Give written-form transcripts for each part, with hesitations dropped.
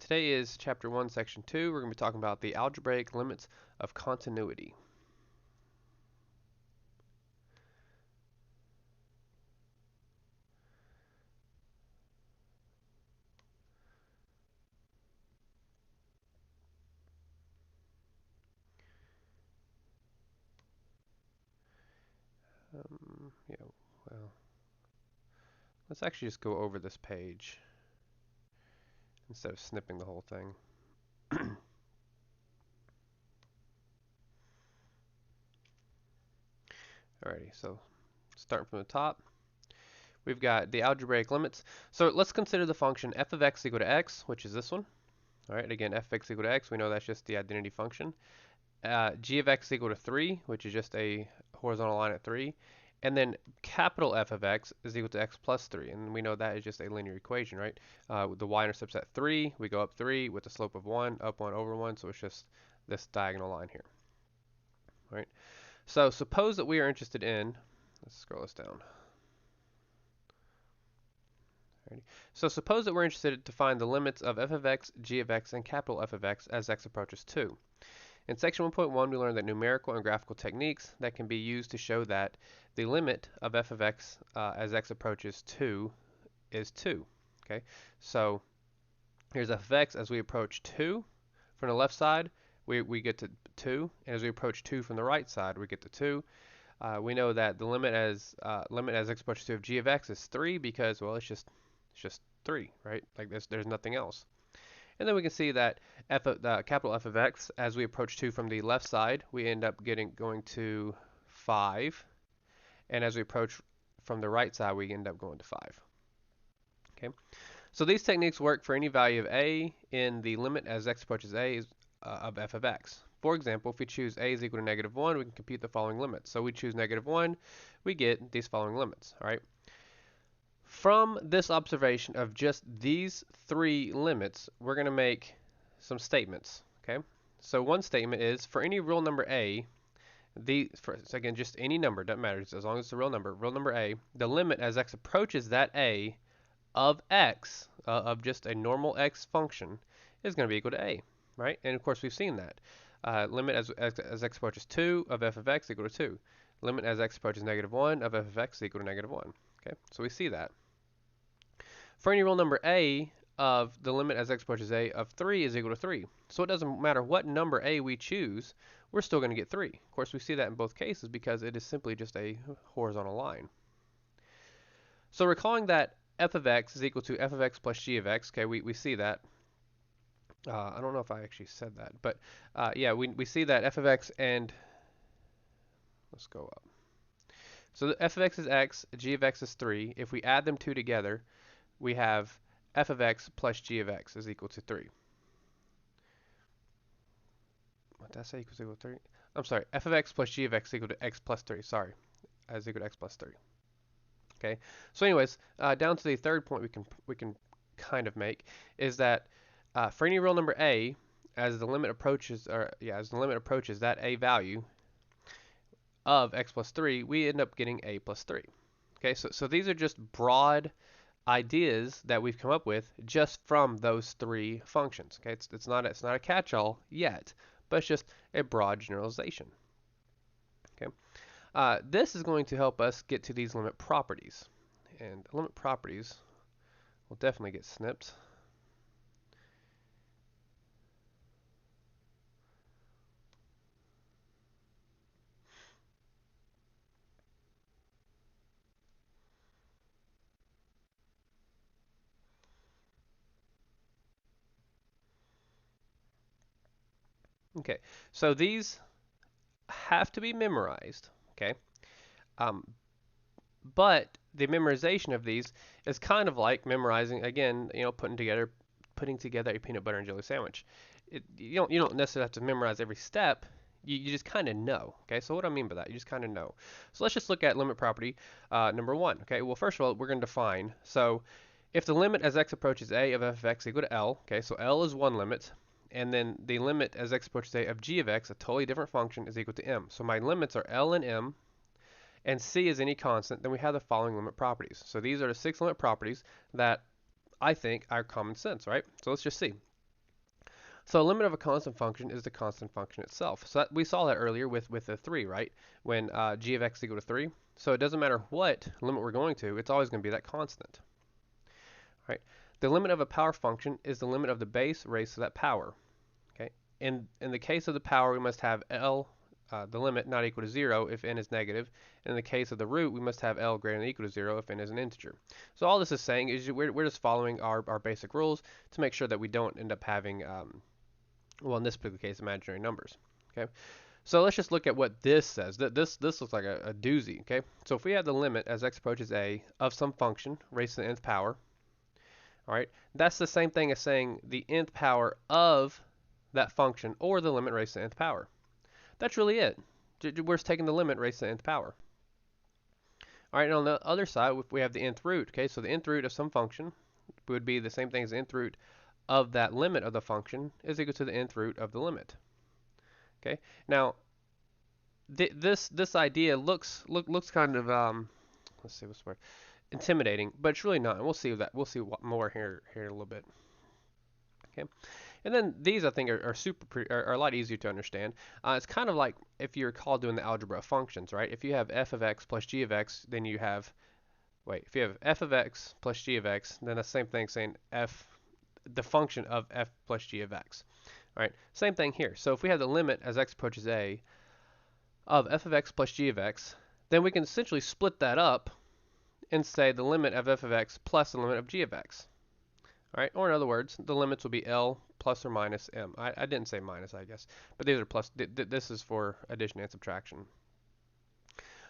Today is Chapter 1, Section 2. We're going to be talking about the algebraic limits of continuity. Yeah, well, let's actually just go over this page instead of snipping the whole thing. Alrighty, so starting from the top, we've got the algebraic limits. So let's consider the function f of x equal to x, which is this one. Alright, again, f of x equal to x, we know that's just the identity function. G of x equal to 3, which is just a horizontal line at 3. And then capital F of x is equal to x plus 3. And we know that is just a linear equation, right? The y-intercept's at 3. We go up 3 with a slope of 1, up 1 over 1. So it's just this diagonal line here, right? So suppose that we are interested in, let's scroll this down. Alrighty. So suppose that we're interested to find the limits of f of x, g of x, and capital F of x as x approaches 2. In section 1.1, we learned that numerical and graphical techniques that can be used to show that the limit of f of x as x approaches 2 is 2. Okay, so here's f of x as we approach 2 from the left side, we get to 2, and as we approach 2 from the right side, we get to 2. We know that the limit as x approaches 2 of g of x is 3 because, well, it's just 3, right? Like there's nothing else. And then we can see that the capital F of x, as we approach 2 from the left side, we end up going to 5. And as we approach from the right side, we end up going to 5. Okay. So these techniques work for any value of a in the limit as x approaches a of f of x. For example, if we choose a is equal to -1, we can compute the following limits. So we choose -1, we get these following limits. All right. From this observation of just these three limits, we're going to make some statements. Okay, so one statement is for any real number a, so again, just any number, doesn't matter, as long as it's a real number a, the limit as x approaches that a of x, of just a normal x function, is going to be equal to a, right? And of course, we've seen that. Limit as x approaches 2 of f of x equal to 2. Limit as x approaches -1 of f of x equal to -1. Okay, so we see that. For any real number a of the limit as x approaches a of 3 is equal to 3. So it doesn't matter what number a we choose, we're still going to get 3. Of course, we see that in both cases because it is simply just a horizontal line. So recalling that f of x is equal to f of x plus g of x, okay, we see that. I don't know if I actually said that, but yeah, we see that f of x and, let's go up. So the f of x is x, g of x is 3. If we add them two together, we have f of x plus g of x is equal to 3. What did I say equals equal to 3? I'm sorry, f of x plus g of x equal to x plus 3. Sorry, as equal to x plus 3. Okay, so anyways, down to the third point we can kind of make is that for any real number a, as the limit approaches, that a value of x plus 3, we end up getting a plus 3. Okay, so these are just broad ideas that we've come up with just from those three functions. Okay, it's not a catch-all yet, but it's just a broad generalization. Okay, this is going to help us get to these limit properties, and limit properties will definitely get snipped. Okay, so these have to be memorized. Okay, but the memorization of these is kind of like memorizing, again, putting together a peanut butter and jelly sandwich. You don't necessarily have to memorize every step. You just kind of know. Okay, so what do I mean by that? You just kind of know. So let's just look at limit property number 1. Okay, well, first of all, we're going to define. So if the limit as x approaches a of f of x equal to L, okay, so L is one limit, and then the limit as x approaches a of g of x, a totally different function, is equal to m. So my limits are L and m, and c is any constant, then we have the following limit properties. So these are the 6 limit properties that I think are common sense, right? So let's just see. So the limit of a constant function is the constant function itself. So we saw that earlier with the 3, right? When g of x equal to 3. So it doesn't matter what limit we're going to, it's always going to be that constant. Right? The limit of a power function is the limit of the base raised to that power. Okay? In the case of the power, we must have L, the limit, not equal to 0 if n is negative. And in the case of the root, we must have L greater than or equal to 0 if n is an integer. So all this is saying is we're just following our basic rules to make sure that we don't end up having, well, in this particular case, imaginary numbers. Okay? So let's just look at what this says. This looks like a doozy. Okay? So if we have the limit as x approaches a of some function raised to the nth power, all right, that's the same thing as saying the nth power of that function or the limit raised to the nth power. That's really it. We're just taking the limit raised to the nth power. All right, and on the other side, if we have the nth root, okay, so the nth root of some function would be the same thing as the nth root of that limit of the function is equal to the nth root of the limit. Okay, now this idea looks kind of let's see what's the word, intimidating, but it's really not. And we'll see what more here in a little bit. Okay, and then these I think are a lot easier to understand. It's kind of like if you recall doing the algebra of functions, right? If you have f of x plus g of x, then you have if you have f of x plus g of x, then that's the same thing saying the function of f plus g of x. All right, same thing here. So if we have the limit as x approaches a of f of x plus g of x, then we can essentially split that up and say the limit of f of x plus the limit of g of x. All right, or in other words, the limits will be L plus or minus M. I didn't say minus, I guess, but these are plus. This is for addition and subtraction.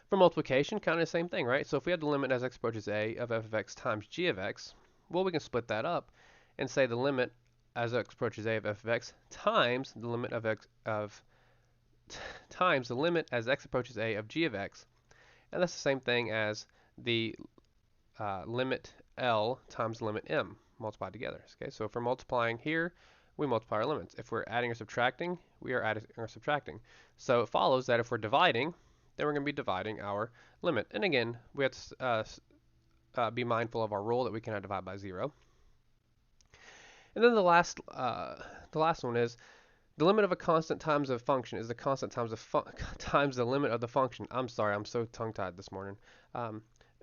For multiplication, kind of the same thing, right? So if we have the limit as x approaches a of f of x times g of x, well, we can split that up and say the limit as x approaches a of f of x times the limit of x of times the limit as x approaches a of g of x, and that's the same thing as the limit L times the limit M multiplied together. Okay, so if we're multiplying here, we multiply our limits. If we're adding or subtracting, we are adding or subtracting. So it follows that if we're dividing, then we're going to be dividing our limit. And again, we have to be mindful of our rule that we cannot divide by 0. And then the last one is the limit of a constant times a function is the constant times times the limit of the function. I'm sorry, I'm so tongue-tied this morning.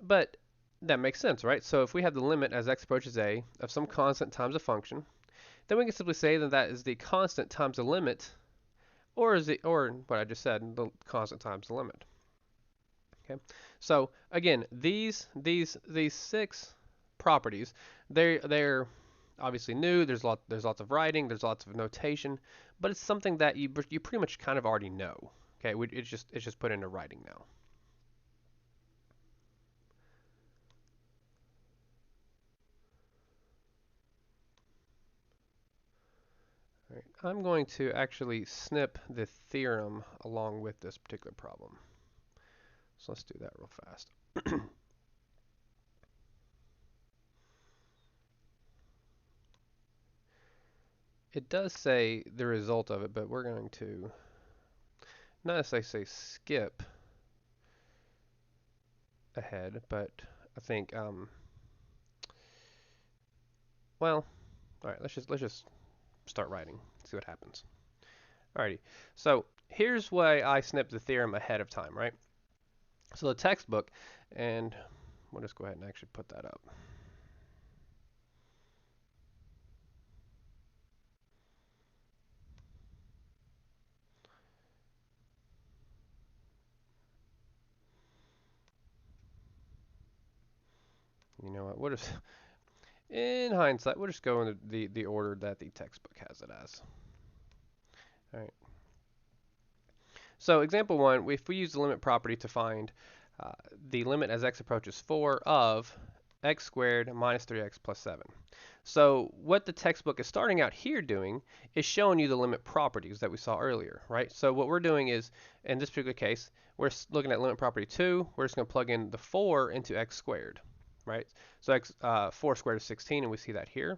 But that makes sense, right? So if we have the limit as x approaches a of some constant times a function, then we can simply say that that is the constant times the limit, or what I just said, the constant times the limit. Okay. So again, these 6 properties, they're obviously new. There's lots of writing, there's lots of notation, but it's something that you pretty much kind of already know. Okay, it's just put into writing now. All right, I'm going to actually snip the theorem along with this particular problem. So let's do that real fast. It does say the result of it, but we're going to not necessarily say skip ahead, but I think well, all right, let's just start writing, see what happens. Alrighty, so here's why I snipped the theorem ahead of time, right? So the textbook, and we'll just go ahead and actually put that up. You know what, we'll just, in hindsight, we'll just go in the order that the textbook has it as. Alright. So example 1, if we use the limit property to find the limit as x approaches 4 of x squared minus 3x plus 7. So what the textbook is starting out here doing is showing you the limit properties that we saw earlier, right? So what we're doing is, in this particular case, we're looking at limit property 2. We're just going to plug in the 4 into x squared, right? So 4 squared is 16, and we see that here.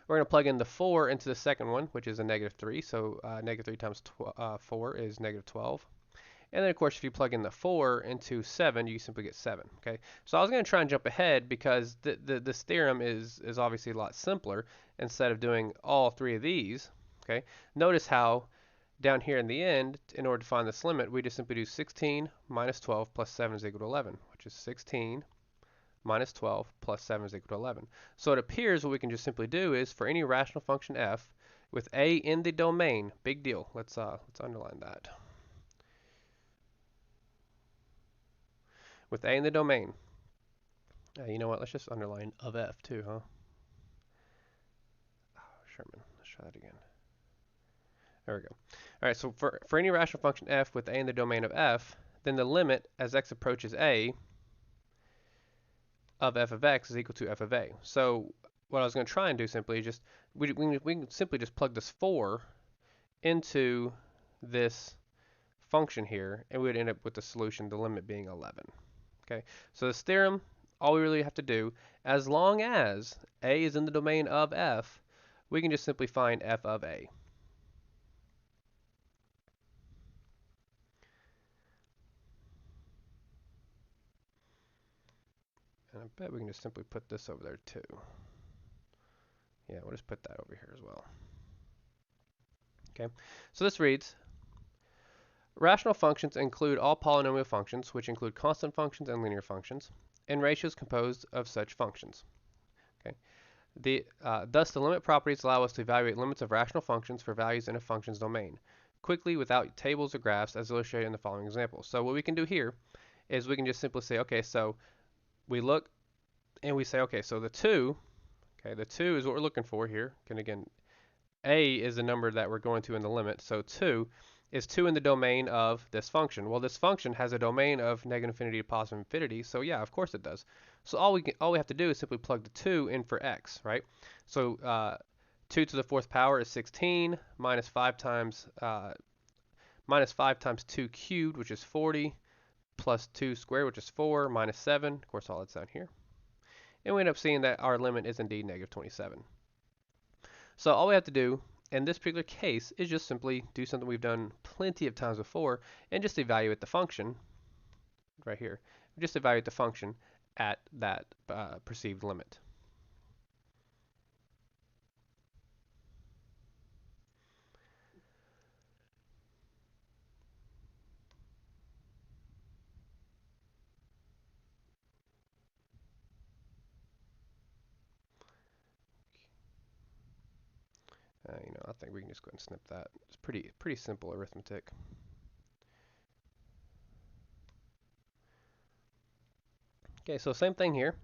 We're going to plug in the 4 into the second one, which is a negative 3. So negative 3 times 4 is negative 12. And then, of course, if you plug in the 4 into 7, you simply get 7. Okay, so I was going to try and jump ahead because this theorem is obviously a lot simpler. Instead of doing all three of these, okay, notice how down here in the end, in order to find this limit, we just simply do 16 minus 12 plus 7 is equal to 11, which is 16 minus 12 plus 7 is equal to 11. So it appears what we can just simply do is for any rational function f with a in the domain, big deal. Let's underline that. With a in the domain. You know what? Let's just underline of f too, huh? Oh, Sherman. Let's try that again. There we go. All right, so for any rational function f with a in the domain of f, then the limit as x approaches a of f of x is equal to f of a. So what I was going to try and do simply is just, we can simply just plug this 4 into this function here, and we would end up with the solution, the limit being 11. Okay, so this theorem, all we really have to do, as long as a is in the domain of f, we can just simply find f of a. And I bet we can just simply put this over there too. Yeah, we'll just put that over here as well. Okay, so this reads, rational functions include all polynomial functions, which include constant functions and linear functions, and ratios composed of such functions. Okay. Thus, the limit properties allow us to evaluate limits of rational functions for values in a function's domain quickly without tables or graphs as illustrated in the following example. So what we can do here is we can just simply say, okay, so we look and we say, okay, so the 2 is what we're looking for here. And again, a is the number that we're going to in the limit, so 2 is 2 in the domain of this function. Well, this function has a domain of negative infinity to positive infinity, so yeah, of course it does. So all we have to do is simply plug the 2 in for x, right? So 2 to the 4th power is 16 minus 5 times 2 cubed, which is 40, plus 2 squared, which is 4, minus 7. Of course, all that's down here. And we end up seeing that our limit is indeed negative 27. So all we have to do in this particular case is just simply do something we've done plenty of times before and just evaluate the function right here. Just evaluate the function at that perceived limit. I think we can just go ahead and snip that. It's pretty simple arithmetic. Okay, so same thing here.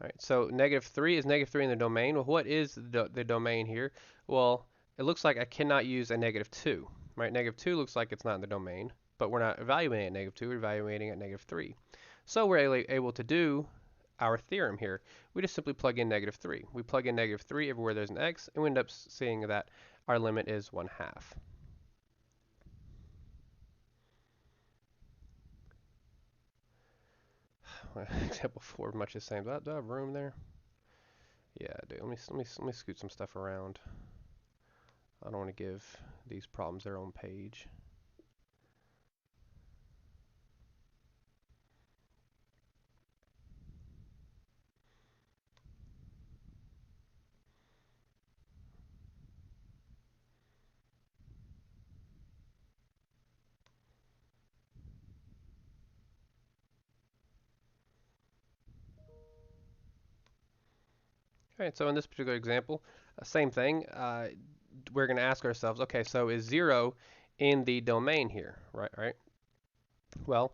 All right, so negative 3 is negative 3 in the domain. Well, what is the domain here? Well, it looks like I cannot use a negative 2, right? Negative 2 looks like it's not in the domain, but we're not evaluating at negative 2, we're evaluating at negative 3. So we're able to do our theorem here. We just simply plug in negative 3. We plug in negative 3 everywhere there's an x, and we end up seeing that our limit is 1/2. Example 4, much the same. Do I have room there? Yeah, I do. Let me scoot some stuff around. I don't want to give these problems their own page. All right, so in this particular example, same thing. We're going to ask ourselves, okay, so is 0 in the domain here, right? Well,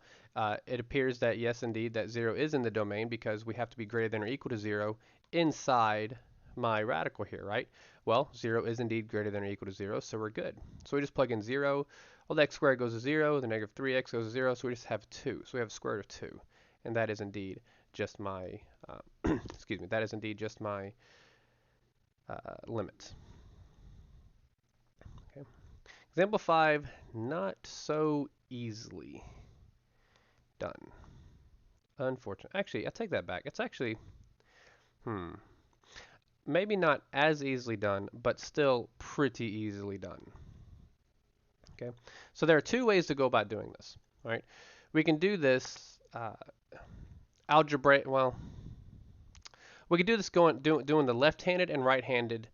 it appears that yes, indeed, that 0 is in the domain because we have to be greater than or equal to 0 inside my radical here, right? Well, 0 is indeed greater than or equal to 0, so we're good. So we just plug in 0. Well, the x squared goes to 0, the negative 3x goes to 0, so we just have 2. So we have a square root of 2, and that is indeed just my, excuse me, that is indeed just my limit. Okay. Example 5, not so easily done. Unfortunately. Actually, I take that back. It's actually, maybe not as easily done, but still pretty easily done. Okay, so there are two ways to go about doing this. Right, we can do this algebraic. Well, we could do this doing the left-handed and right-handed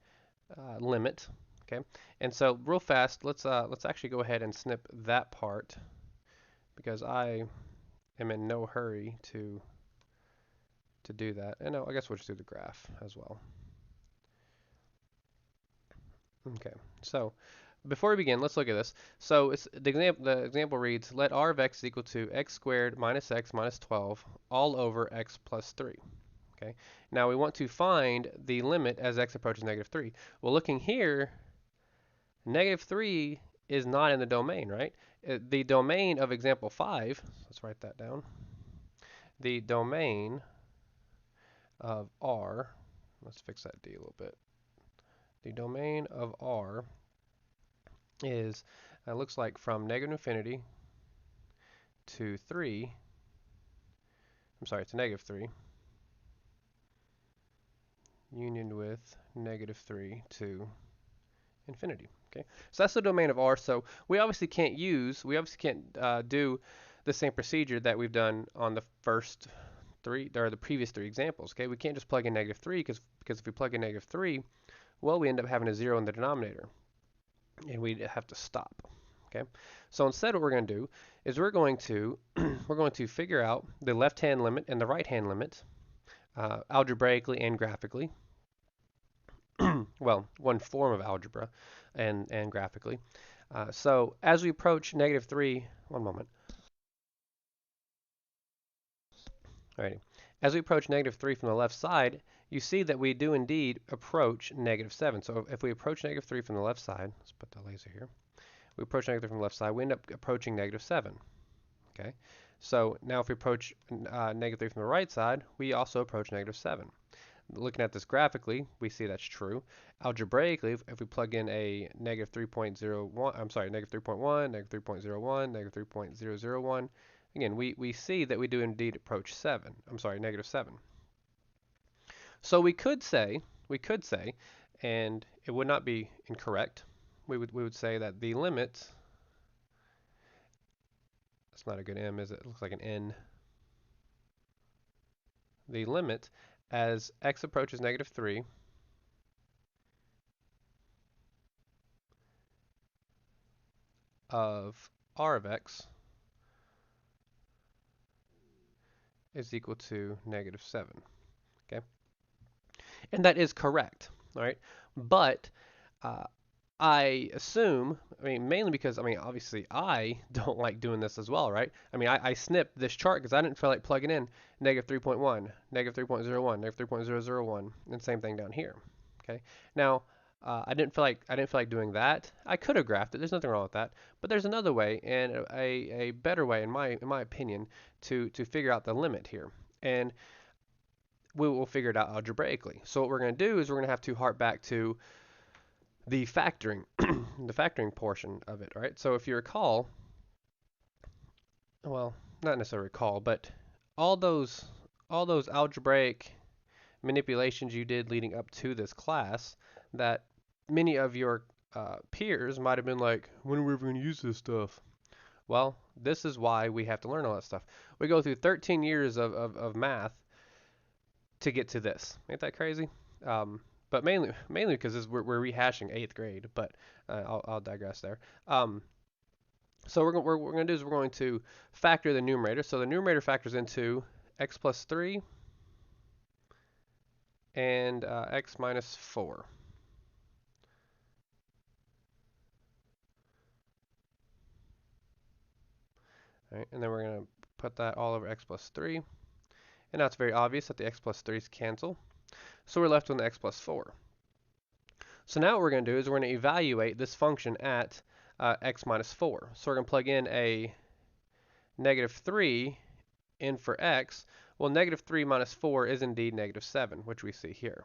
limit. Okay, and so real fast, let's actually go ahead and snip that part because I am in no hurry to do that. And no, I guess we'll just do the graph as well. Okay, so before we begin, let's look at this. So it's the example reads, let r of x equal to x squared minus x minus 12 all over x plus 3. Okay, now we want to find the limit as x approaches negative 3. Well, looking here, negative 3 is not in the domain, right? The domain of example 5, let's write that down. The domain of R, let's fix that D a little bit. The domain of R is, looks like from negative infinity to 3, I'm sorry, to negative 3, union with negative 3 to infinity. Okay, so that's the domain of R. So we obviously can't do the same procedure that we've done on the first three, or the previous three examples. Okay, we can't just plug in negative 3 because if we plug in negative 3, well, we end up having a 0 in the denominator, and we have to stop. Okay, so instead what we're going to do is we're going to figure out the left-hand limit and the right-hand limit algebraically and graphically. Well, one form of algebra and graphically. So as we approach negative 3, one moment. Alrighty. As we approach negative 3 from the left side, you see that we do indeed approach negative 7. So if we approach negative 3 from the left side, let's put the laser here. We approach negative 3 from the left side, we end up approaching negative 7. Okay. So now if we approach negative 3 from the right side, we also approach negative 7. Looking at this graphically, we see that's true. Algebraically, if we plug in a negative 3.01, I'm sorry, negative 3.1, negative 3.01, negative 3.001, again, we see that we do indeed approach 7. I'm sorry, negative 7. So we could say, and it would not be incorrect, we would say that the limit, that's not a good M, is it? It looks like an N. The limit as x approaches negative 3 of r of x is equal to negative 7. Okay, and that is correct. All right, but I assume, mainly because, obviously I don't like doing this as well, right? I snipped this chart because I didn't feel like plugging in negative 3.1, negative 3.01, negative 3.001, and same thing down here. Okay, now I didn't feel like doing that. I could have graphed it. There's nothing wrong with that. But there's another way, and a better way, in my opinion, to figure out the limit here, and we will figure it out algebraically. So what we're going to do is we're going to have to harp back to the factoring, the factoring portion of it, right? So if you recall, well, not necessarily recall, but all those algebraic manipulations you did leading up to this class, that many of your peers might have been like, when are we ever going to use this stuff? Well, this is why we have to learn all that stuff. We go through 13 years of math to get to this. Ain't that crazy? But mainly because we're rehashing 8th grade. But I'll digress there. So what we're going to do is we're going to factor the numerator. So the numerator factors into x plus 3 and x minus 4. All right, and then we're going to put that all over x plus 3. And now it's very obvious that the x plus 3's cancel. So we're left with an x plus 4. So now what we're going to do is we're going to evaluate this function at x minus 4. So we're going to plug in a negative 3 in for x. Well, negative 3 minus 4 is indeed negative 7, which we see here.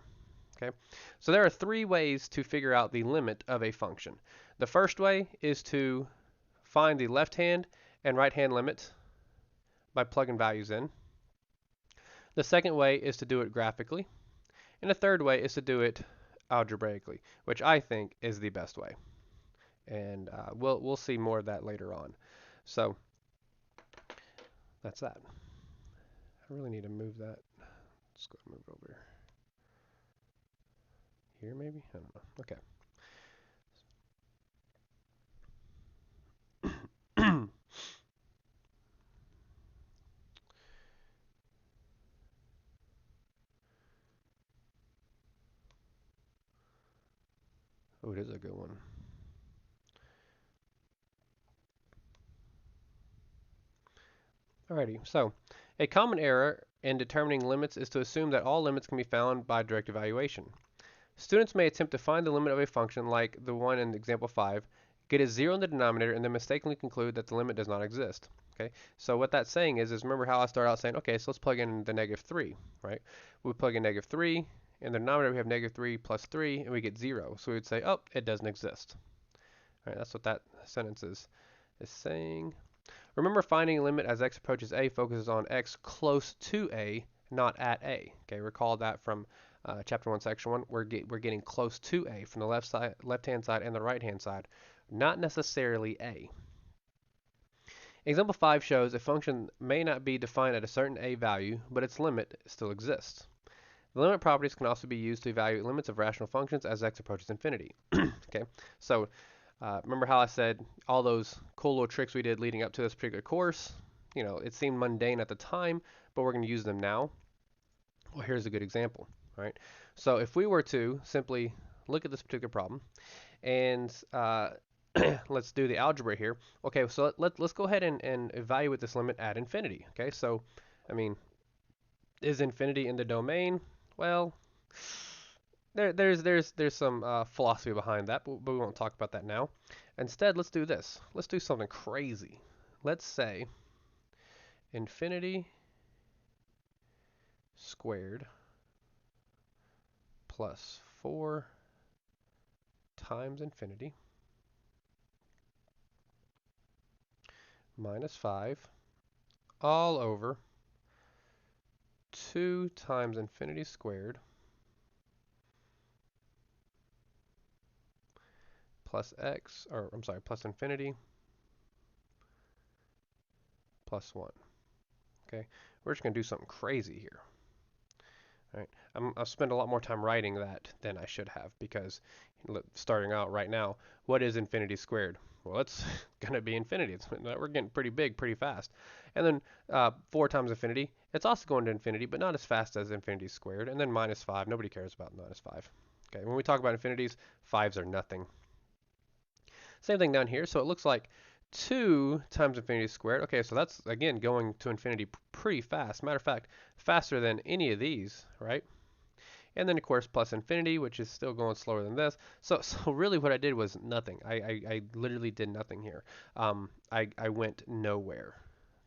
Okay, so there are three ways to figure out the limit of a function. The first way is to find the left-hand and right-hand limit by plugging values in. The second way is to do it graphically. And the third way is to do it algebraically, which I think is the best way. and we'll see more of that later on. So that's that. I really need to move that. Let's go move it over here, maybe. I don't know. Okay. Oh, it is a good one. Alrighty, so a common error in determining limits is to assume that all limits can be found by direct evaluation. Students may attempt to find the limit of a function like the one in example 5, get a 0 in the denominator, and then mistakenly conclude that the limit does not exist. Okay, so what that's saying is remember how I started out saying, okay, so let's plug in the negative 3, right? We plug in negative 3, in the denominator we have negative 3 plus 3, and we get 0. So we would say, oh, it doesn't exist. All right, that's what that sentence is saying. Remember, finding a limit as x approaches a focuses on x close to a, not at a. Okay, recall that from chapter 1, section 1. We're getting close to a from the left-hand side and the right-hand side, not necessarily a. Example 5 shows a function may not be defined at a certain a value, but its limit still exists. The limit properties can also be used to evaluate limits of rational functions as x approaches infinity. Okay, so remember how I said all those cool little tricks we did leading up to this particular course? You know, it seemed mundane at the time, but we're going to use them now. Well, here's a good example, right? So if we were to simply look at this particular problem and let's do the algebra here. Okay, so let's go ahead and evaluate this limit at infinity. Okay, so I mean, is infinity in the domain? Well, there's some philosophy behind that, but we won't talk about that now. Instead, let's do this. Let's do something crazy. Let's say infinity squared plus 4 times infinity minus 5 all over 2 times infinity squared plus x, or I'm sorry, plus infinity plus 1. Okay, we're just going to do something crazy here. All right, I'll spend a lot more time writing that than I should have because starting out right now, what is infinity squared? Well, it's going to be infinity. We're getting pretty big pretty fast. And then 4 times infinity, it's also going to infinity, but not as fast as infinity squared. And then minus 5, nobody cares about minus 5. Okay, when we talk about infinities, 5s are nothing. Same thing down here. So it looks like 2 times infinity squared. Okay, so that's, again, going to infinity pretty fast. Matter of fact, faster than any of these, right? And then, of course, plus infinity, which is still going slower than this. So really what I did was nothing. I literally did nothing here. I went nowhere.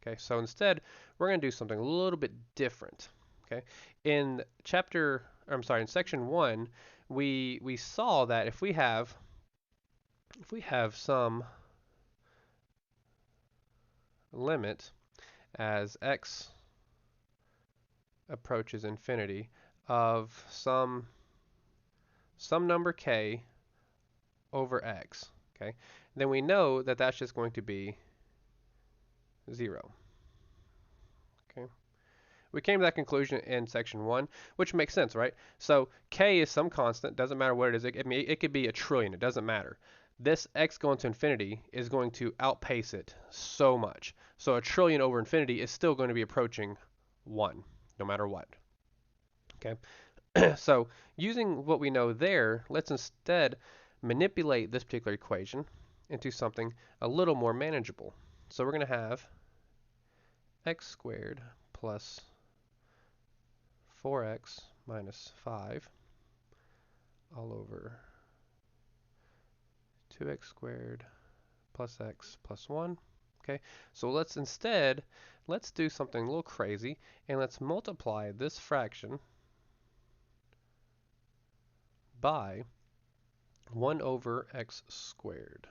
Okay, so instead, we're going to do something a little bit different. Okay, in in section 1, we saw that if we have some limit as x approaches infinity of some number k over x, okay, then we know that that's just going to be 0. Okay, we came to that conclusion in section 1, which makes sense, right? So k is some constant, doesn't matter what it is. It could be a trillion, it doesn't matter. This x going to infinity is going to outpace it so much. So a trillion over infinity is still going to be approaching 1, no matter what. Okay, so using what we know there, let's instead manipulate this particular equation into something a little more manageable. So we're going to have x squared plus 4x minus 5 all over 2x squared plus x plus 1. Okay, so let's do something a little crazy, and let's multiply this fraction by 1 over x squared.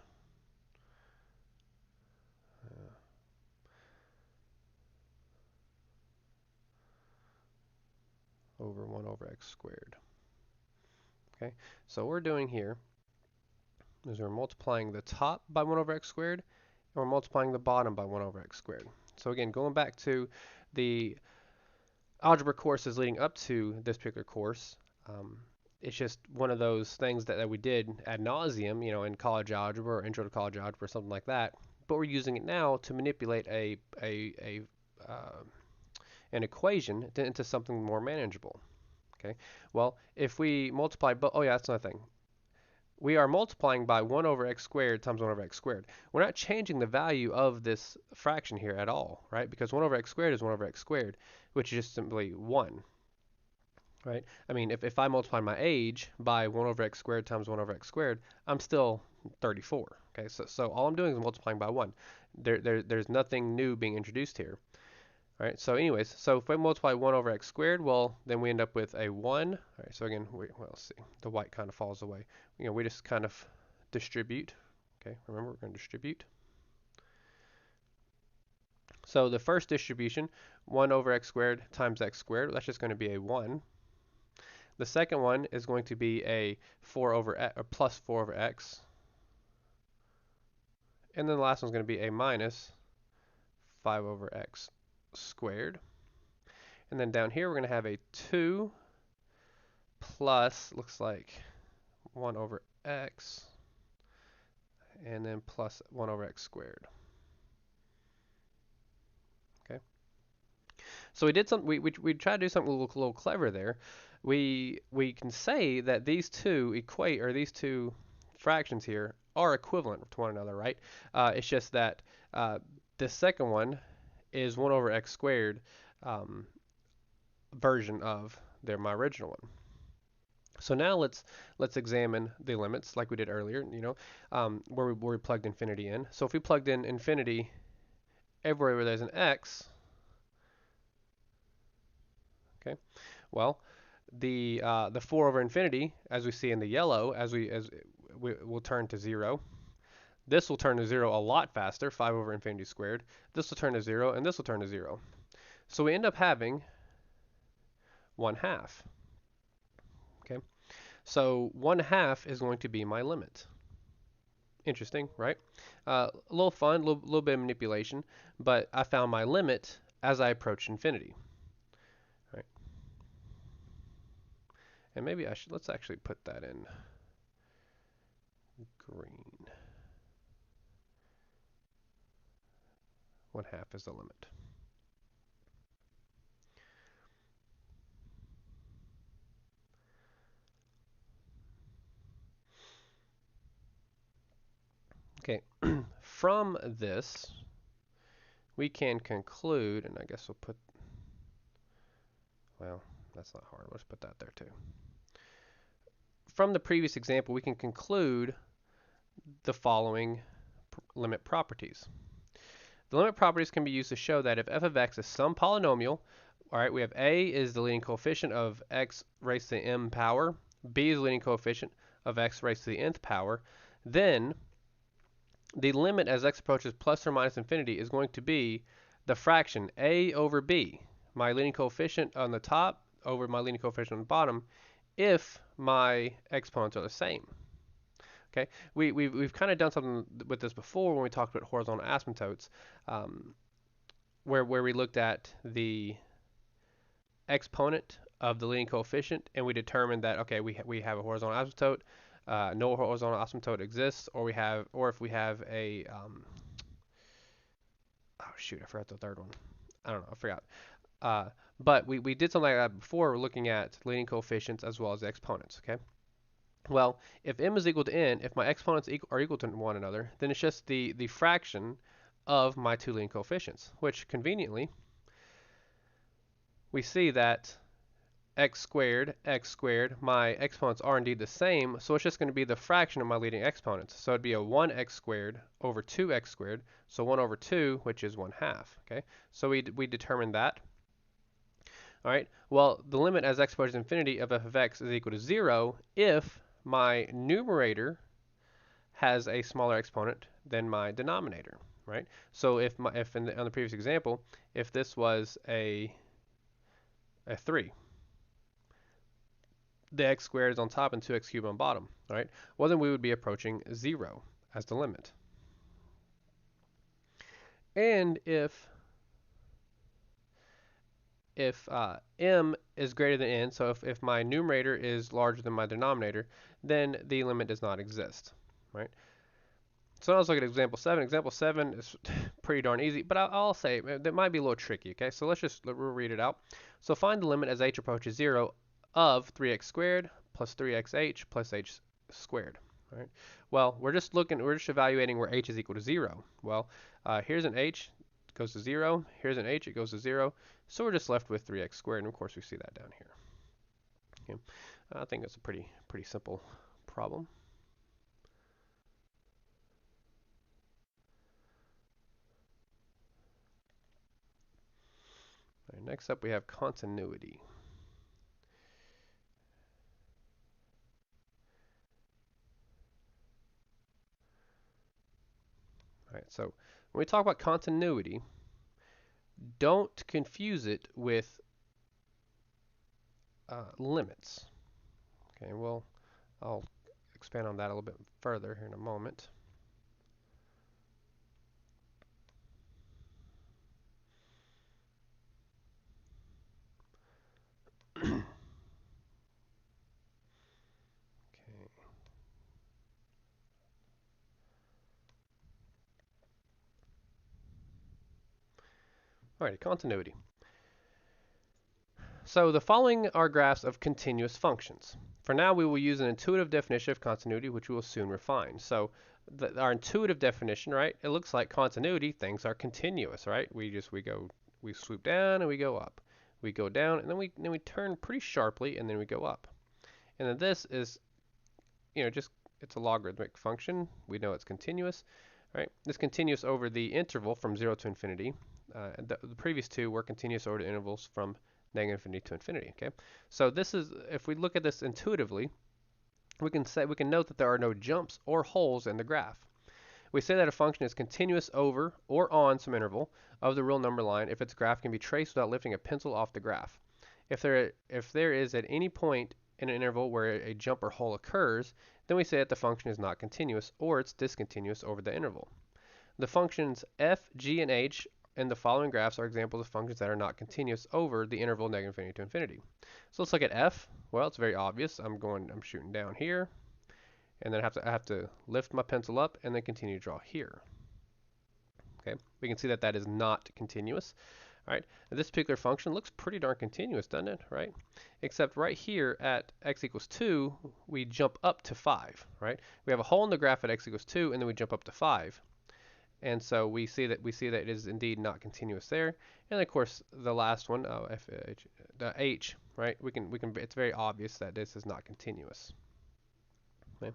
Over 1 over x squared. Okay, so what we're doing here is we're multiplying the top by 1 over x squared, and we're multiplying the bottom by 1 over x squared. So again, going back to the algebra courses leading up to this particular course, it's just one of those things that we did ad nauseum, you know, in college algebra or intro to college algebra or something like that. But we're using it now to manipulate an equation into something more manageable. Okay. Well, if we multiply both, oh yeah, that's another thing. We are multiplying by 1 over x squared times 1 over x squared. We're not changing the value of this fraction here at all, right? Because 1 over x squared is 1 over x squared, which is just simply 1, right? I mean, if I multiply my age by 1 over x squared times 1 over x squared, I'm still 34, okay? So all I'm doing is multiplying by 1. There's nothing new being introduced here. All right, so anyways, so if we multiply 1 over x squared, well, then we end up with a 1. All right, so again, well, let's see. The white kind of falls away. You know, we just kind of distribute. Okay, remember, we're going to distribute. So the first distribution, 1 over x squared times x squared, that's just going to be a 1. The second one is going to be a 4 over x, or plus 4 over x. And then the last one's going to be a minus 5 over x squared. And then down here, we're going to have a 2 plus, looks like 1 over x, and then plus 1 over x squared. Okay. So we did something. We tried to do something a little clever there. We can say that these two equate, or these two fractions here are equivalent to one another, right? It's just that the second one is 1 over x squared version of my original one. So now let's examine the limits like we did earlier, you know, where we plugged infinity in. So if we plugged in infinity everywhere where there's an x, okay, well, the 4 over infinity, as we see in the yellow, as we will turn to 0. This will turn to 0 a lot faster, 5 over infinity squared. This will turn to 0, and this will turn to 0. So we end up having 1/2. Okay, so 1/2 is going to be my limit. Interesting, right? A little fun, a little bit of manipulation, but I found my limit as I approached infinity. Right? And maybe let's actually put that in green. 1/2 is the limit. Okay, from this, we can conclude, and I guess we'll put, well, that's not hard. Let's put that there too. From the previous example, we can conclude the following limit properties. The limit properties can be used to show that if f of x is some polynomial, all right, we have a is the leading coefficient of x raised to the m power, b is the leading coefficient of x raised to the nth power, then the limit as x approaches plus or minus infinity is going to be the fraction a over b, my leading coefficient on the top over my leading coefficient on the bottom, if my exponents are the same. Okay, we've kind of done something with this before when we talked about horizontal asymptotes, where we looked at the exponent of the leading coefficient and we determined that, okay, we have a horizontal asymptote, no horizontal asymptote exists, or if we have a oh shoot, I forgot the third one. I don't know, I forgot. But we did something like that before. We're looking at leading coefficients as well as the exponents. Okay. Well, if m is equal to n, if my exponents are equal to one another, then it's just the fraction of my two leading coefficients, which conveniently we see that x squared, my exponents are indeed the same, so it's just going to be the fraction of my leading exponents. So it'd be a 1x squared over 2x squared, so 1 over 2, which is 1/2. Okay, so we determined that. All right, well, the limit as x approaches infinity of f of x is equal to 0 if my numerator has a smaller exponent than my denominator, right? So if on the previous example, if this was a 3, the x squared is on top and 2x cubed on bottom, right? Well, then we would be approaching 0 as the limit. And if m is greater than n, so if my numerator is larger than my denominator, then the limit does not exist, right? So now let's look at example 7. Example 7 is pretty darn easy, but I'll say that might be a little tricky, okay? So we'll read it out. So find the limit as h approaches 0 of 3x squared plus 3xh plus h squared, right? Well, we're just evaluating where h is equal to 0. Well, here's an h, it goes to 0. Here's an h, it goes to 0. So we're just left with 3x squared, and of course we see that down here. Okay. I think that's a pretty simple problem. All right, next up we have continuity. All right, so when we talk about continuity, don't confuse it with limits. Okay, well, I'll expand on that a little bit further here in a moment. Okay. Alrighty, continuity. So the following are graphs of continuous functions. For now, we will use an intuitive definition of continuity, which we will soon refine. So our intuitive definition, right? It looks like continuity, things are continuous, right? We swoop down and we go up. We go down and then we turn pretty sharply and then we go up. And then this is, just it's a logarithmic function. We know it's continuous, right? It's continuous over the interval from 0 to infinity. The previous two were continuous over the intervals from negative infinity to infinity. Okay, so this is, if we look at this intuitively, we can note that there are no jumps or holes in the graph. We say that a function is continuous over or on some interval of the real number line if its graph can be traced without lifting a pencil off the graph. If there is at any point in an interval where a jump or hole occurs, then we say that the function is not continuous or it's discontinuous over the interval. The functions f, g, and h in the following graphs are examples of functions that are not continuous over the interval negative infinity to infinity. So let's look at f. Well, it's very obvious. I'm shooting down here, and then I have to lift my pencil up and then continue to draw here. Okay, we can see that that is not continuous. All right, and this particular function looks pretty darn continuous, doesn't it? Right? Except right here at x equals 2, we jump up to 5. Right? We have a hole in the graph at x equals 2, and then we jump up to 5. And so we see that it is indeed not continuous there. And of course, the last one, the h, right? It's very obvious that this is not continuous. Okay.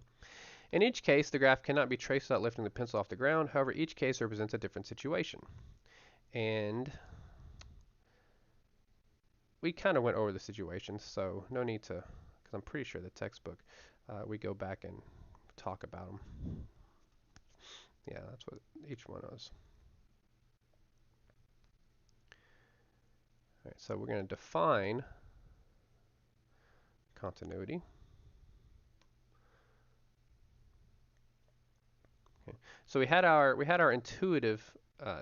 In each case, the graph cannot be traced without lifting the pencil off the ground. However, each case represents a different situation. And we kind of went over the situations, so no need to, because I'm pretty sure the textbook, we go back and talk about them. Yeah, that's what each one was. All right, so we're going to define continuity. Okay. So we had our intuitive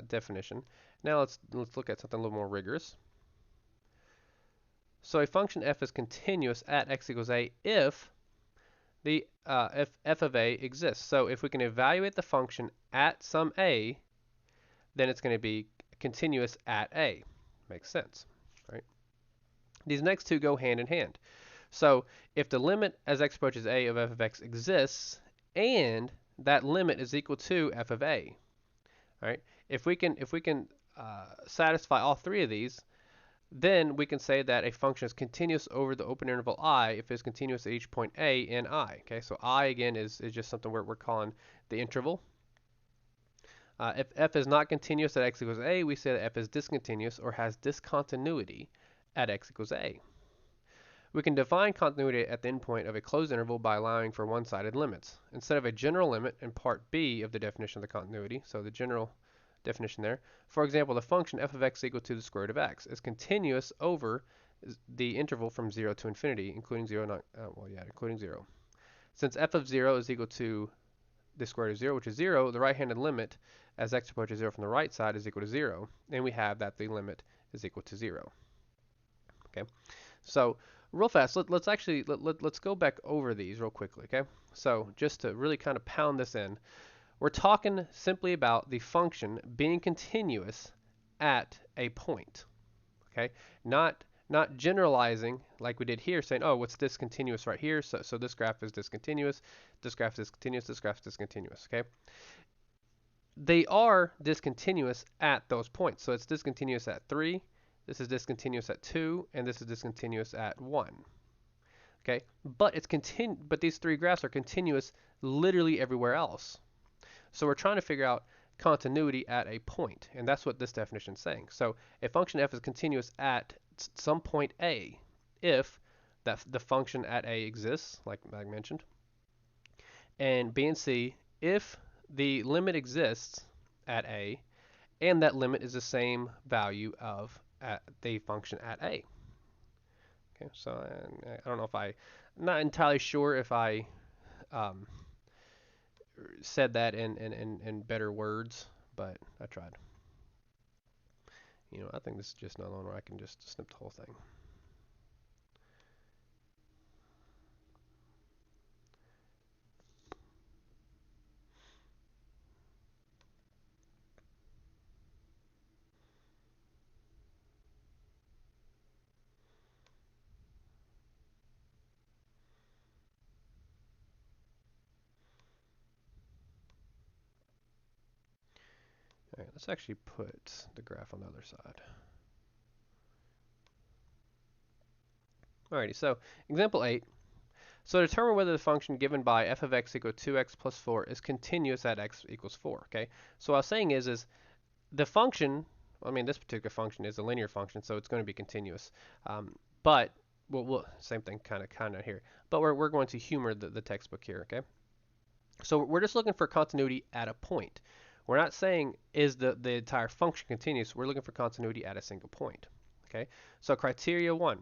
definition. Now let's look at something a little more rigorous. So a function f is continuous at x equals a if the if f of a exists. So if we can evaluate the function at some a, then it's going to be continuous at a. Makes sense, right? These next two go hand in hand. So if the limit as x approaches a of f of x exists, and that limit is equal to f of a, right? If we can satisfy all three of these, then we can say that a function is continuous over the open interval I if it's continuous at each point a in I. Okay, so I again is just something we're calling the interval. If f is not continuous at x equals a, we say that f is discontinuous or has discontinuity at x equals a. We can define continuity at the endpoint of a closed interval by allowing for one-sided limits. Instead of a general limit in part B of the definition of the continuity, so the general definition there, for example, the function f of x equal to the square root of x is continuous over the interval from 0 to infinity, including 0, not, including 0. Since f of 0 is equal to the square root of 0, which is 0, the right-handed limit as x approaches 0 from the right side is equal to 0, and we have that the limit is equal to 0. Okay, so real fast, let's go back over these real quickly. Okay, so just to really kind of pound this in, we're talking simply about the function being continuous at a point. Okay, not generalizing like we did here, saying, oh, what's discontinuous right here? So this graph is discontinuous, this graph is discontinuous, this graph is discontinuous. Okay, they are discontinuous at those points. So it's discontinuous at 3, this is discontinuous at 2, and this is discontinuous at 1. Okay, but but these three graphs are continuous literally everywhere else. So we're trying to figure out continuity at a point, and that's what this definition is saying. So a function f is continuous at some point a if the function at a exists, like I mentioned, and b and c if the limit exists at a and that limit is the same value of the function at a. Okay, so I don't know if I'm not entirely sure if I um, said that in better words, but I tried. You know, I think this is just another one where I can just snip the whole thing. All right, let's actually put the graph on the other side. Alrighty, so example 8. So determine whether the function given by f of x equal 2x plus 4 is continuous at x equals 4. Okay, so what I was saying is the function, I mean this particular function is a linear function, so it's going to be continuous. But same thing kind of here. But we're going to humor the textbook here. Okay, so we're just looking for continuity at a point. We're not saying is the entire function continuous. We're looking for continuity at a single point. Okay, so criteria 1.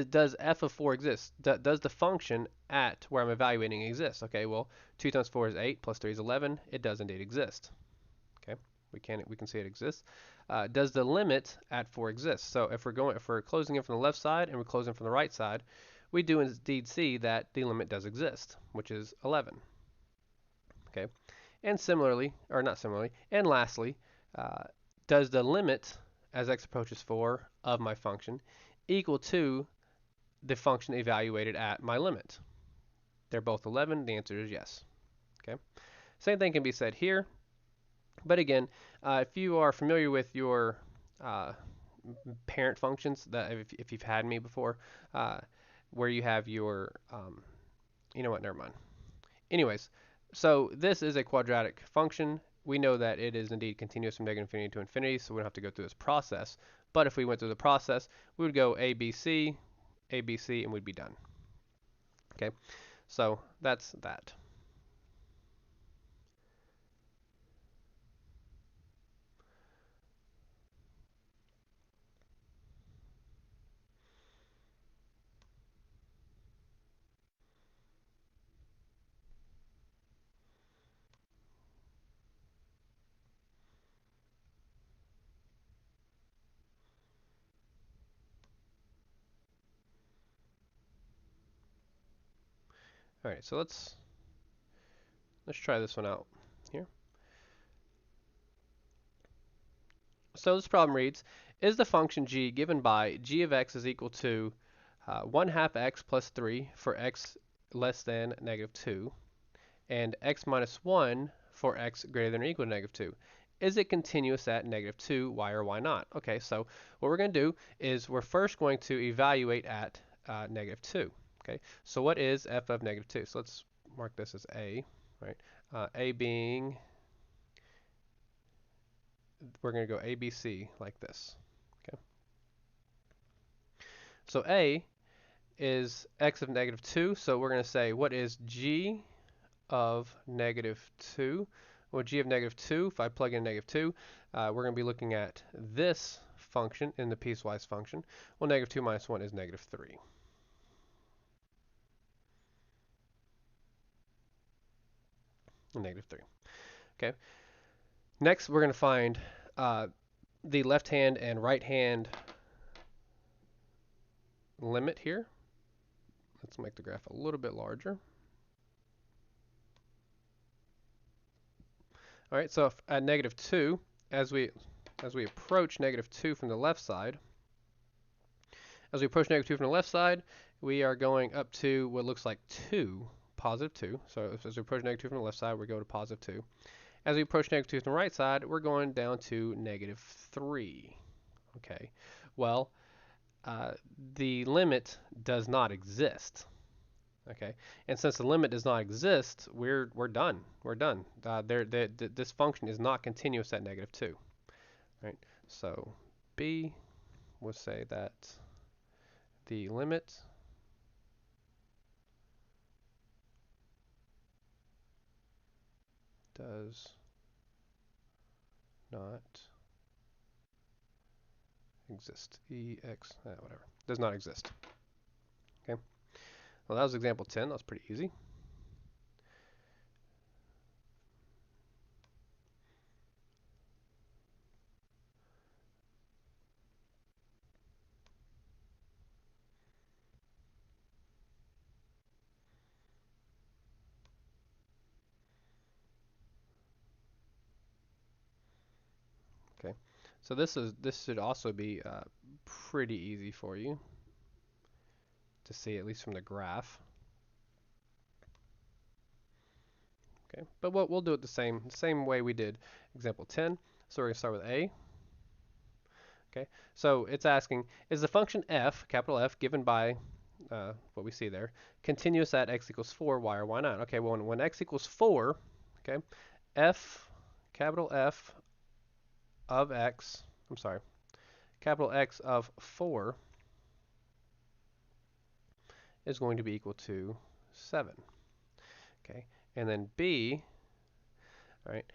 Does f of 4 exist? Does the function at where I'm evaluating exist? Okay, well, 2 times 4 is 8, plus 3 is 11. It does indeed exist. Okay, we can see it exists. Does the limit at 4 exist? So if we're closing in from the left side and we're closing from the right side, we do indeed see that the limit does exist, which is 11. Okay, and similarly, or not similarly, and lastly, does the limit as x approaches 4 of my function equal to the function evaluated at my limit? They're both 11. The answer is yes. Okay. Same thing can be said here. But again, if you are familiar with your parent functions, that if you've had me before, where you have your, you know what, never mind. Anyways, so this is a quadratic function. We know that it is indeed continuous from negative infinity to infinity, so we don't have to go through this process. But if we went through the process, we would go A, B, C, and we'd be done. Okay, so that's that. All right, so let's try this one out here. So this problem reads, is the function g given by g of x is equal to 1 half x plus 3 for x less than negative 2 and x minus 1 for x greater than or equal to negative 2. Is it continuous at negative 2? Why or why not? Okay, so what we're going to do is we're first going to evaluate at negative 2. Okay, so what is f of negative 2? So let's mark this as a, right? A being, we're going to go A, B, C like this. Okay, so a is x of negative 2, so we're going to say what is g of negative 2? Well, g of negative 2, if I plug in negative 2, we're going to be looking at this function in the piecewise function? Well, negative 2 minus 1 is negative 3. Negative 3. Okay. Next, we're going to find the left hand and right hand limit here. Let's make the graph a little bit larger. All right, so at negative 2, as we approach negative 2 from the left side, we are going up to what looks like 2, positive 2. So as we approach negative 2 from the left side, we go to positive 2. As we approach negative 2 from the right side, we're going down to negative 3. Okay, well, the limit does not exist. Okay, and since the limit does not exist, we're done. We're done. This function is not continuous at negative 2. Right? So B will say that the limit does not exist. Whatever. Does not exist. Okay. Well, that was example 10. That was pretty easy. Okay. So this should also be pretty easy for you to see, at least from the graph. Okay, but we'll do it the same way we did example 10. So we're going to start with A. Okay, so it's asking, is the function f, capital F, given by what we see there, continuous at x equals 4, why or why not? Okay, well, when x equals 4, okay, capital F of x, capital X of 4 is going to be equal to 7. Okay, and then B, all right,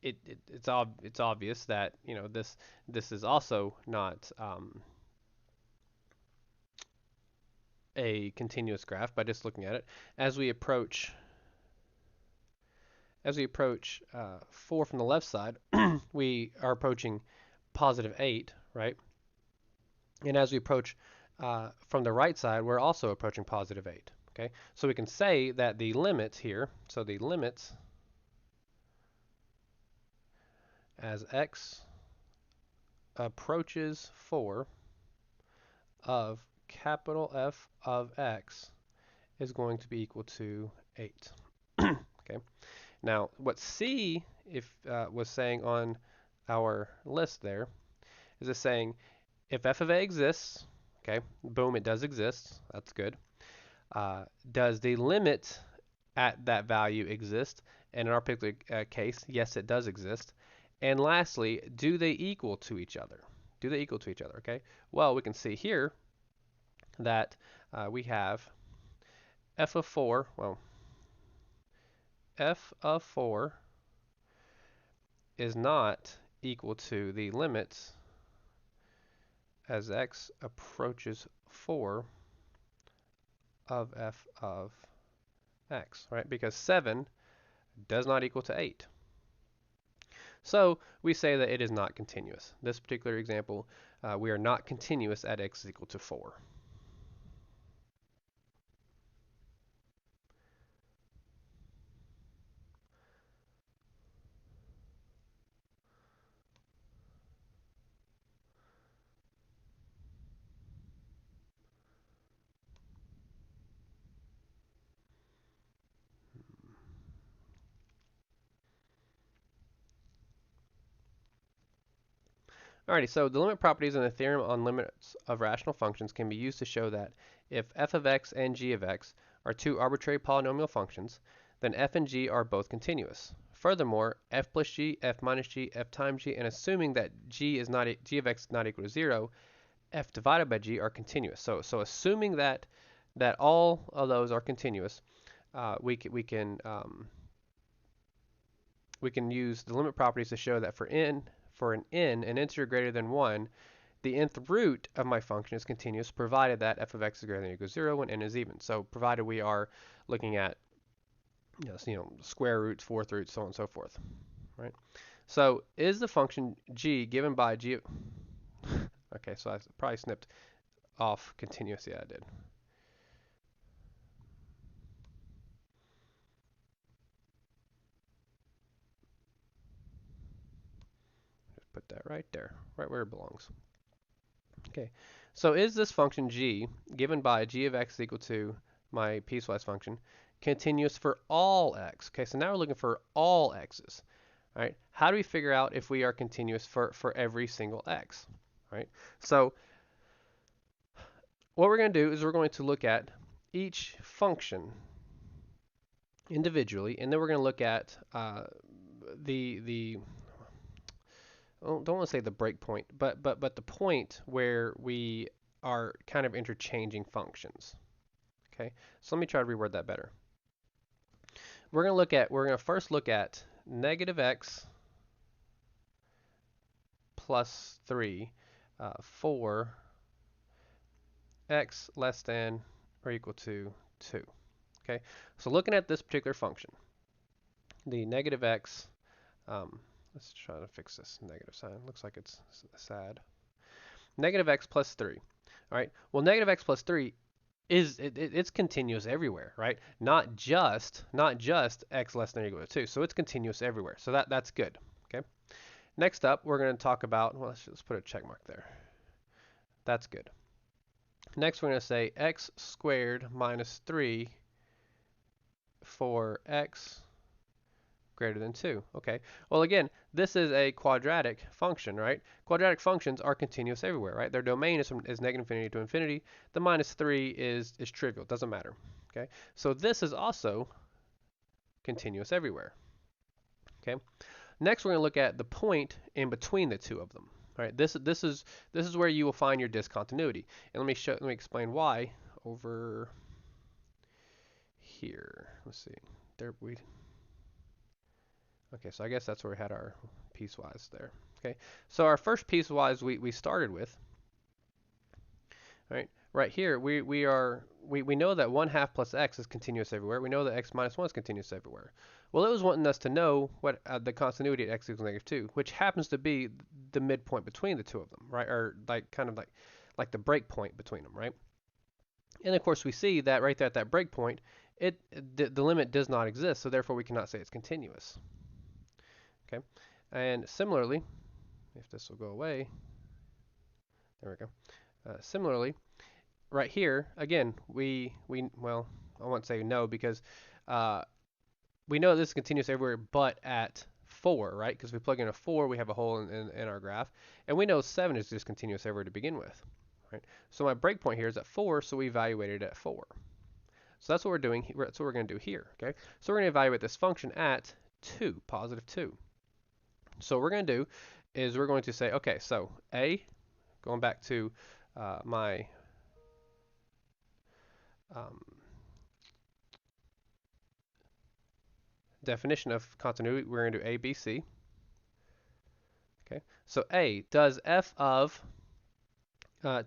it's obvious that, you know, this is also not a continuous graph by just looking at it. As we approach 4 from the left side, we are approaching positive 8, right? And as we approach from the right side, we're also approaching positive 8. Okay, so we can say that the limit here, so the limit as x approaches 4 of capital F of x is going to be equal to 8. Okay. Now, what C was saying on our list there is it's saying if f of a exists, okay, boom, it does exist. That's good. Does the limit at that value exist? And in our particular case, yes, it does exist. And lastly, do they equal to each other? Do they equal to each other? Okay. Well, we can see here that we have f of 4. Well, f of 4 is not equal to the limits as x approaches 4 of f of x, right? Because 7 does not equal to 8. So we say that it is not continuous. This particular example, we are not continuous at x is equal to 4. Alrighty, so the limit properties in the theorem on limits of rational functions can be used to show that if f of x and g of x are two arbitrary polynomial functions, then f and g are both continuous. Furthermore, f plus g, f minus g, f times g, and assuming that g of x is not equal to 0, f divided by g are continuous. So assuming that all of those are continuous, we can use the limit properties to show that for for an integer greater than 1, the nth root of my function is continuous provided that f of x is greater than or equal to 0 when n is even. So provided we are looking at square roots, fourth roots, so on and so forth, right? So is the function g given by g okay, so I probably snipped off continuous. Yeah, I did. Just put that right there, right where it belongs. Okay, so is this function g given by g of x equal to my piecewise function continuous for all x? Okay, so now we're looking for all x's. All right, how do we figure out if we are continuous for every single x? All right, so what we're going to do is we're going to look at each function individually, and then we're going to look at the don't want to say the breakpoint, but the point where we are kind of interchanging functions. Okay, so let me try to reword that better. We're going to first look at negative x plus 3 for x less than or equal to 2. Okay, so looking at this particular function, the negative x, let's try to fix this negative sign. Looks like it's sad. Negative x plus 3. All right, well, negative x plus 3 it's continuous everywhere, right? Not just x less than or equal to 2. So it's continuous everywhere. So that's good. Okay. Next up, we're going to talk about, well, let's put a check mark there. That's good. Next, we're going to say x squared minus 3 for x greater than 2. Okay. Well, again, this is a quadratic function, right? Quadratic functions are continuous everywhere, right? Their domain is negative infinity to infinity. The minus 3 is trivial. It doesn't matter. Okay. So this is also continuous everywhere. Okay. Next, we're going to look at the point in between the two of them. All right. This is where you will find your discontinuity. And let me explain why over here. Let's see. Okay, so I guess that's where we had our piecewise there. Okay, so our first piecewise we started with, right here we know that 1/2 plus x is continuous everywhere. We know that x minus 1 is continuous everywhere. Well, it was wanting us to know what the continuity at x equals -2, which happens to be the midpoint between the two of them, right? Or kind of like the break point between them, right? And of course we see that right there at that break point, the limit does not exist, so therefore we cannot say it's continuous. Okay, and similarly, if this will go away, there we go. Similarly, right here, again, well, I won't say no because we know this is continuous everywhere but at 4, right? Because we plug in a 4, we have a hole in our graph. And we know 7 is just continuous everywhere to begin with, right? So my breakpoint here is at 4, so we evaluated it at 4. So that's what we're doing. That's what we're going to do here, okay? So we're going to evaluate this function at 2, positive 2. So what we're going to do is we're going to say, okay, so A, going back to my definition of continuity, we're going to do A, B, C. Okay, so A, does f of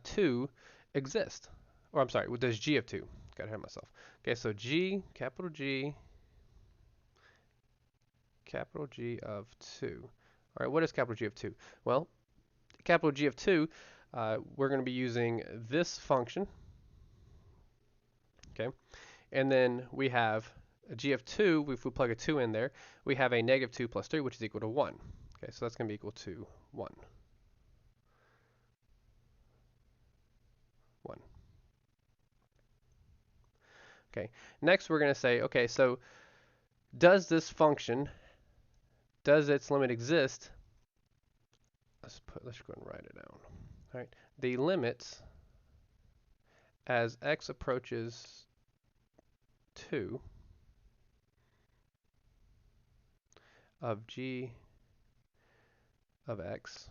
2 exist? Or I'm sorry, does g of 2? Got ahead of myself. Okay, so G, capital G of 2. All right, what is capital G of 2? Well, capital G of 2, we're going to be using this function. Okay, and then we have a G of 2, if we plug a 2 in there, we have a -2 plus 3, which is equal to 1. Okay, so that's going to be equal to 1. 1. Okay, next we're going to say, okay, so does this function, does its limit exist? Let's go and write it down. All right, the limits as x approaches 2 of g of x.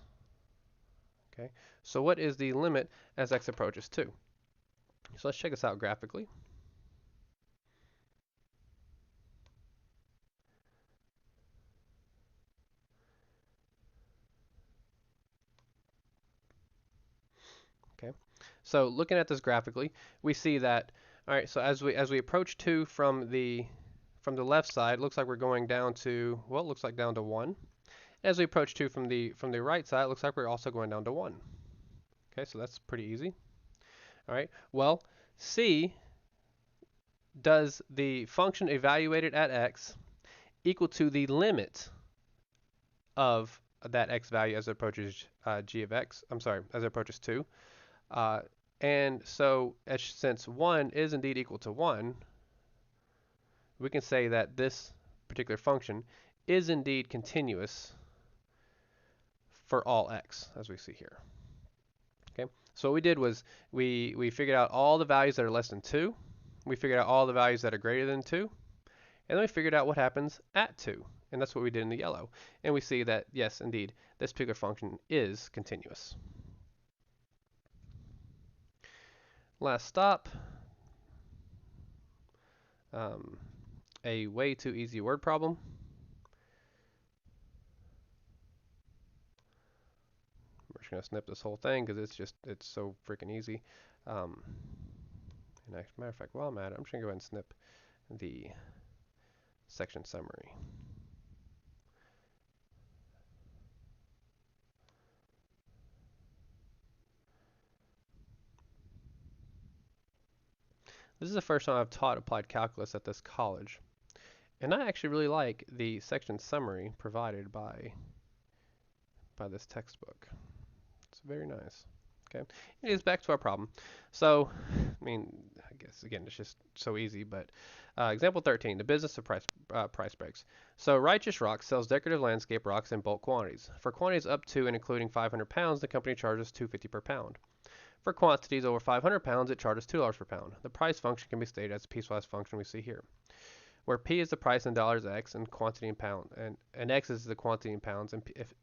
Okay, so what is the limit as x approaches 2? So let's check this out graphically. Okay, so looking at this graphically, we see that, all right, so as we approach 2 from the left side, it looks like we're going down to, well, it looks like down to 1. As we approach 2 from the right side, it looks like we're also going down to 1. Okay, so that's pretty easy. All right, well, C, does the function evaluated at x equal to the limit of that x value as it approaches g of x? I'm sorry, as it approaches 2. And so, since 1 is indeed equal to 1, we can say that this particular function is indeed continuous for all x, as we see here. Okay, so what we did was we figured out all the values that are less than 2, we figured out all the values that are greater than 2, and then we figured out what happens at 2, and that's what we did in the yellow. And we see that, yes, indeed, this particular function is continuous. Last stop, a way too easy word problem. We're just going to snip this whole thing because it's so freaking easy. And as a matter of fact, while I'm at it, I'm just going to go ahead and snip the section summary. This is the first time I've taught applied calculus at this college, and I actually really like the section summary provided by this textbook. It's very nice. Okay, anyways, back to our problem. So, I mean, I guess again it's just so easy, but example 13, the business of price breaks. So, Righteous Rocks sells decorative landscape rocks in bulk quantities. For quantities up to and including 500 pounds, the company charges $2.50 per pound. For quantities over 500 pounds, it charges $2 per pound. The price function can be stated as a piecewise function we see here, where P is the price in dollars X and quantity in pound, and X is the quantity in pounds. And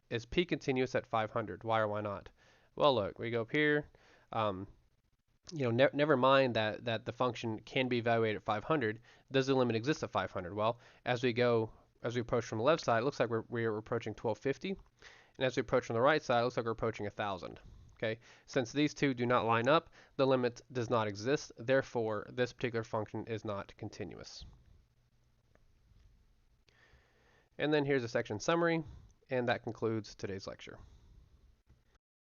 is P continuous at 500? Why or why not? Well, look, we go up here. Never mind that the function can be evaluated at 500. Does the limit exist at 500? Well, as we approach from the left side, it looks like we're approaching 1250, and as we approach from the right side, it looks like we're approaching 1000. Okay, since these two do not line up, the limit does not exist. Therefore, this particular function is not continuous. And then here's a section summary, and that concludes today's lecture.